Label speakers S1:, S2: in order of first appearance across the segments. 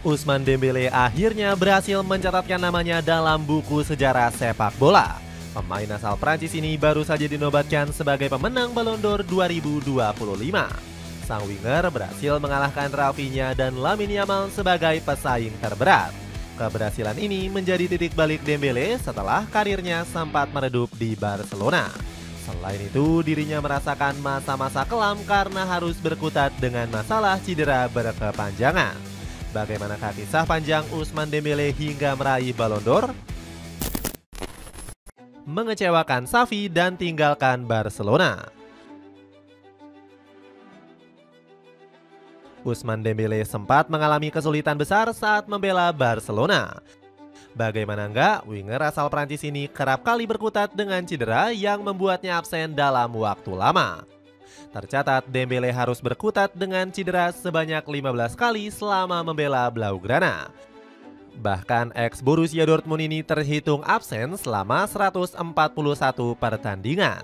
S1: Ousmane Dembélé akhirnya berhasil mencatatkan namanya dalam buku sejarah sepak bola. Pemain asal Prancis ini baru saja dinobatkan sebagai pemenang Ballon d'Or 2025. Sang winger berhasil mengalahkan Rafinha dan Lamine Yamal sebagai pesaing terberat. Keberhasilan ini menjadi titik balik Dembélé setelah karirnya sempat meredup di Barcelona. Selain itu, dirinya merasakan masa-masa kelam karena harus berkutat dengan masalah cedera berkepanjangan. Bagaimanakah kisah panjang Ousmane Dembélé hingga meraih Ballon d'Or? Mengecewakan Xavi dan tinggalkan Barcelona. Ousmane Dembélé sempat mengalami kesulitan besar saat membela Barcelona. Bagaimana enggak, winger asal Prancis ini kerap kali berkutat dengan cedera yang membuatnya absen dalam waktu lama. Tercatat Dembélé harus berkutat dengan cedera sebanyak 15 kali selama membela Blaugrana. Bahkan ex Borussia Dortmund ini terhitung absen selama 141 pertandingan.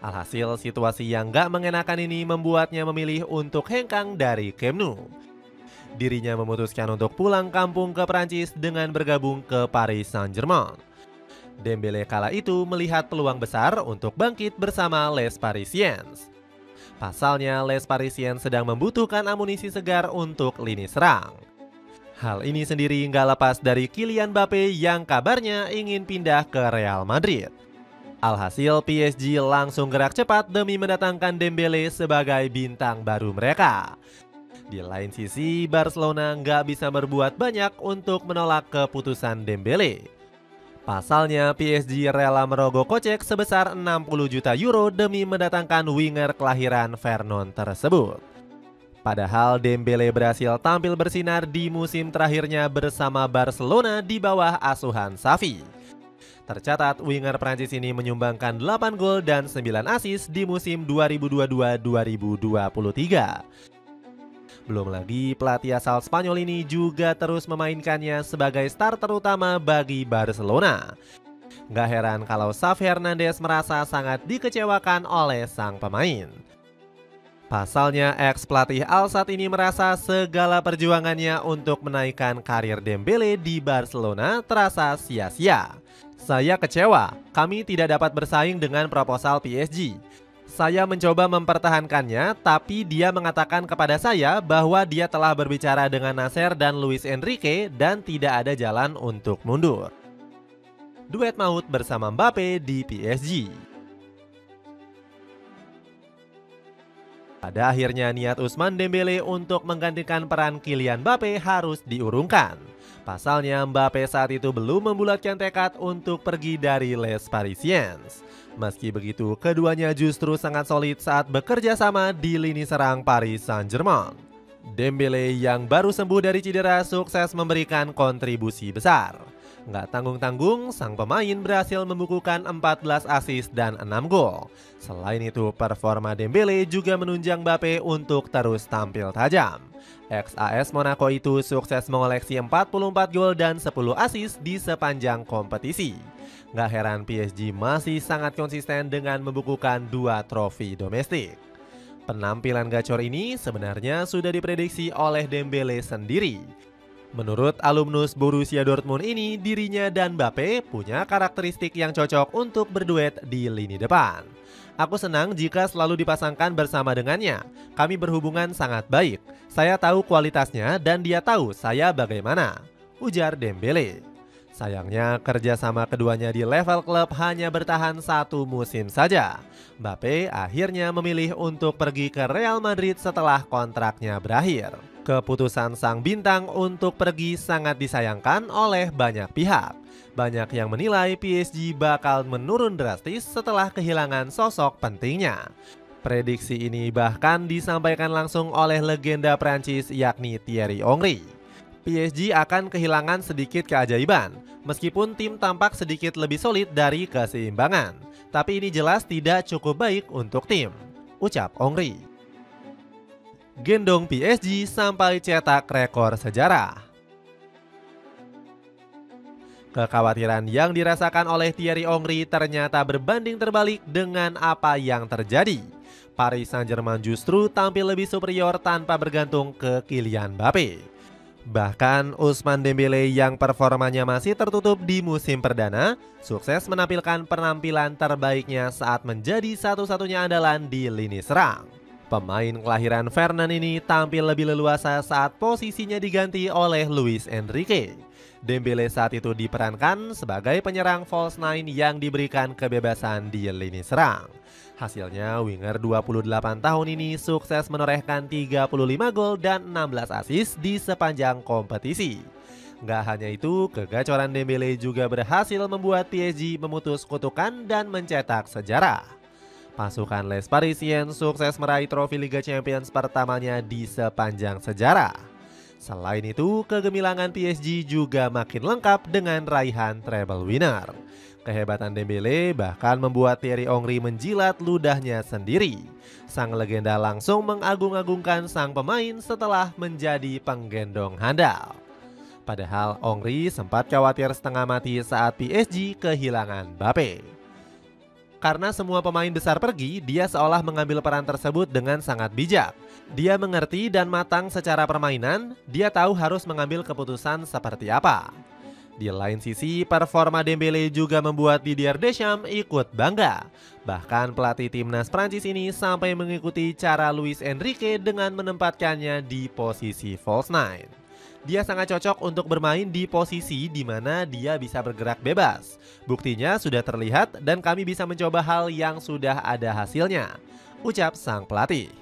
S1: Alhasil situasi yang gak mengenakan ini membuatnya memilih untuk hengkang dari Camp Nou. Dirinya memutuskan untuk pulang kampung ke Prancis dengan bergabung ke Paris Saint-Germain. Dembélé kala itu melihat peluang besar untuk bangkit bersama Les Parisiens. Pasalnya, Les Parisiens sedang membutuhkan amunisi segar untuk lini serang. Hal ini sendiri nggak lepas dari Kylian Mbappé yang kabarnya ingin pindah ke Real Madrid. Alhasil PSG langsung gerak cepat demi mendatangkan Dembélé sebagai bintang baru mereka. Di lain sisi, Barcelona nggak bisa berbuat banyak untuk menolak keputusan Dembélé. Pasalnya, PSG rela merogoh kocek sebesar 60 juta euro demi mendatangkan winger kelahiran Vernon tersebut. Padahal Dembélé berhasil tampil bersinar di musim terakhirnya bersama Barcelona di bawah asuhan Xavi. Tercatat winger Prancis ini menyumbangkan 8 gol dan 9 assist di musim 2022-2023. Belum lagi pelatih asal Spanyol ini juga terus memainkannya sebagai starter utama bagi Barcelona. Gak heran kalau Xavi Hernandez merasa sangat dikecewakan oleh sang pemain. Pasalnya ex pelatih Al Sadd ini merasa segala perjuangannya untuk menaikkan karir Dembélé di Barcelona terasa sia-sia. Saya kecewa, kami tidak dapat bersaing dengan proposal PSG. Saya mencoba mempertahankannya, tapi dia mengatakan kepada saya bahwa dia telah berbicara dengan Nasser dan Luis Enrique dan tidak ada jalan untuk mundur. Duet maut bersama Mbappé di PSG. Pada akhirnya niat Ousmane Dembélé untuk menggantikan peran Kylian Mbappé harus diurungkan. Pasalnya Mbappé saat itu belum membulatkan tekad untuk pergi dari Les Parisiens. Meski begitu, keduanya justru sangat solid saat bekerja sama di lini serang Paris Saint-Germain. Dembélé yang baru sembuh dari cedera sukses memberikan kontribusi besar. Nggak tanggung-tanggung, sang pemain berhasil membukukan 14 assist dan 6 gol. Selain itu, performa Dembélé juga menunjang Mbappé untuk terus tampil tajam. Ex-AS Monaco itu sukses mengoleksi 44 gol dan 10 assist di sepanjang kompetisi. Nggak heran PSG masih sangat konsisten dengan membukukan 2 trofi domestik. Penampilan gacor ini sebenarnya sudah diprediksi oleh Dembélé sendiri. Menurut alumnus Borussia Dortmund ini, dirinya dan Mbappé punya karakteristik yang cocok untuk berduet di lini depan. Aku senang jika selalu dipasangkan bersama dengannya. Kami berhubungan sangat baik. Saya tahu kualitasnya dan dia tahu saya bagaimana, ujar Dembélé. Sayangnya kerjasama keduanya di level klub hanya bertahan 1 musim saja. Mbappé akhirnya memilih untuk pergi ke Real Madrid setelah kontraknya berakhir. Keputusan sang bintang untuk pergi sangat disayangkan oleh banyak pihak. Banyak yang menilai PSG bakal menurun drastis setelah kehilangan sosok pentingnya. Prediksi ini bahkan disampaikan langsung oleh legenda Prancis yakni Thierry Henry. PSG akan kehilangan sedikit keajaiban, meskipun tim tampak sedikit lebih solid dari keseimbangan. Tapi ini jelas tidak cukup baik untuk tim, ucap Henry. Gendong PSG sampai cetak rekor sejarah. Kekhawatiran yang dirasakan oleh Thierry Henry ternyata berbanding terbalik dengan apa yang terjadi. Paris Saint-Germain justru tampil lebih superior tanpa bergantung ke Kylian Mbappé. Bahkan Ousmane Dembélé yang performanya masih tertutup di musim perdana, sukses menampilkan penampilan terbaiknya saat menjadi satu-satunya andalan di lini serang. Pemain kelahiran Vernon ini tampil lebih leluasa saat posisinya diganti oleh Luis Enrique. Dembélé saat itu diperankan sebagai penyerang false nine yang diberikan kebebasan di lini serang. Hasilnya, winger 28 tahun ini sukses menorehkan 35 gol dan 16 assist di sepanjang kompetisi. Nggak hanya itu, kegacoran Dembélé juga berhasil membuat PSG memutus kutukan dan mencetak sejarah. Pasukan Les Parisiens sukses meraih trofi Liga Champions pertamanya di sepanjang sejarah. Selain itu, kegemilangan PSG juga makin lengkap dengan raihan treble winner. Kehebatan Dembélé bahkan membuat Thierry Henry menjilat ludahnya sendiri. Sang legenda langsung mengagung-agungkan sang pemain setelah menjadi penggendong handal. Padahal Henry sempat khawatir setengah mati saat PSG kehilangan Mbappé. Karena semua pemain besar pergi, dia seolah mengambil peran tersebut dengan sangat bijak. Dia mengerti dan matang secara permainan, dia tahu harus mengambil keputusan seperti apa. Di lain sisi, performa Dembélé juga membuat Didier Deschamps ikut bangga. Bahkan pelatih timnas Prancis ini sampai mengikuti cara Luis Enrique dengan menempatkannya di posisi false nine. Dia sangat cocok untuk bermain di posisi di mana dia bisa bergerak bebas. Buktinya sudah terlihat dan kami bisa mencoba hal yang sudah ada hasilnya, ucap sang pelatih.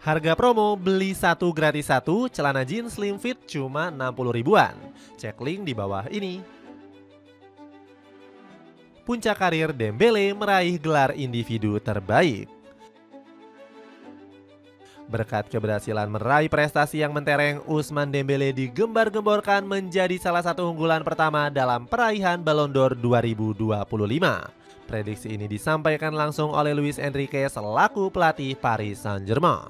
S1: Harga promo beli satu gratis satu celana jeans slim fit cuma 60 ribuan. Cek link di bawah ini. Puncak karir Dembélé meraih gelar individu terbaik. Berkat keberhasilan meraih prestasi yang mentereng, Ousmane Dembélé digembar-gemborkan menjadi salah satu unggulan pertama dalam peraihan Ballon d'Or 2025. Prediksi ini disampaikan langsung oleh Luis Enrique selaku pelatih Paris Saint-Germain.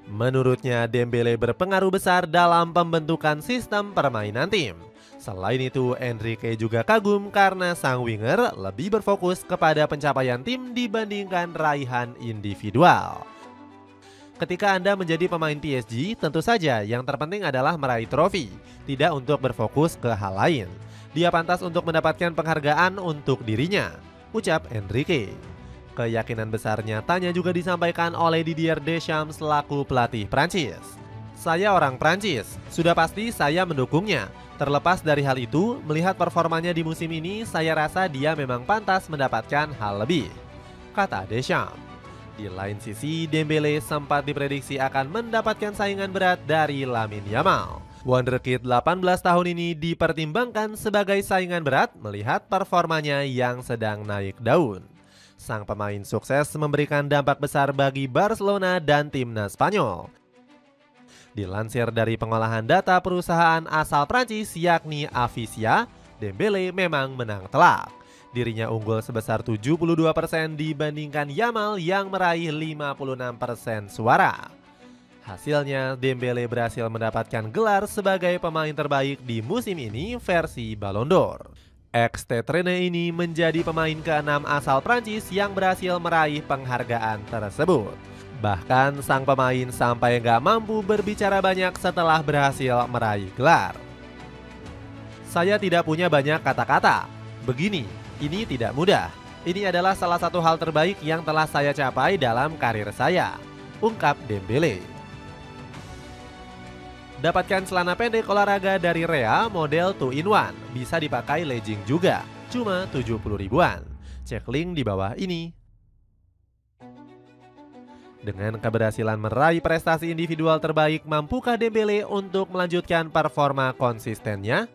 S1: Menurutnya, Dembélé berpengaruh besar dalam pembentukan sistem permainan tim. Selain itu, Enrique juga kagum karena sang winger lebih berfokus kepada pencapaian tim dibandingkan raihan individual. Ketika Anda menjadi pemain PSG, tentu saja yang terpenting adalah meraih trofi, tidak untuk berfokus ke hal lain. Dia pantas untuk mendapatkan penghargaan untuk dirinya, ucap Enrique. Keyakinan besar nyatanya juga disampaikan oleh Didier Deschamps selaku pelatih Prancis. Saya orang Prancis, sudah pasti saya mendukungnya. Terlepas dari hal itu, melihat performanya di musim ini, saya rasa dia memang pantas mendapatkan hal lebih, kata Deschamps. Di lain sisi, Dembélé sempat diprediksi akan mendapatkan saingan berat dari Lamine Yamal. Wonderkid 18 tahun ini dipertimbangkan sebagai saingan berat melihat performanya yang sedang naik daun. Sang pemain sukses memberikan dampak besar bagi Barcelona dan timnas Spanyol. Dilansir dari pengolahan data perusahaan asal Prancis yakni Avisia, Dembélé memang menang telak. Dirinya unggul sebesar 72% dibandingkan Yamal yang meraih 56% suara. Hasilnya, Dembélé berhasil mendapatkan gelar sebagai pemain terbaik di musim ini versi Ballon d'Or. Ex-Tetrene ini menjadi pemain ke-6 asal Prancis yang berhasil meraih penghargaan tersebut. Bahkan sang pemain sampai nggak mampu berbicara banyak setelah berhasil meraih gelar. Saya tidak punya banyak kata-kata. Begini, ini tidak mudah. Ini adalah salah satu hal terbaik yang telah saya capai dalam karir saya, ungkap Dembélé. Dapatkan celana pendek olahraga dari Rea model 2-in-1, bisa dipakai legging juga, cuma 70 ribuan. Cek link di bawah ini. Dengan keberhasilan meraih prestasi individual terbaik, mampukah Dembélé untuk melanjutkan performa konsistennya?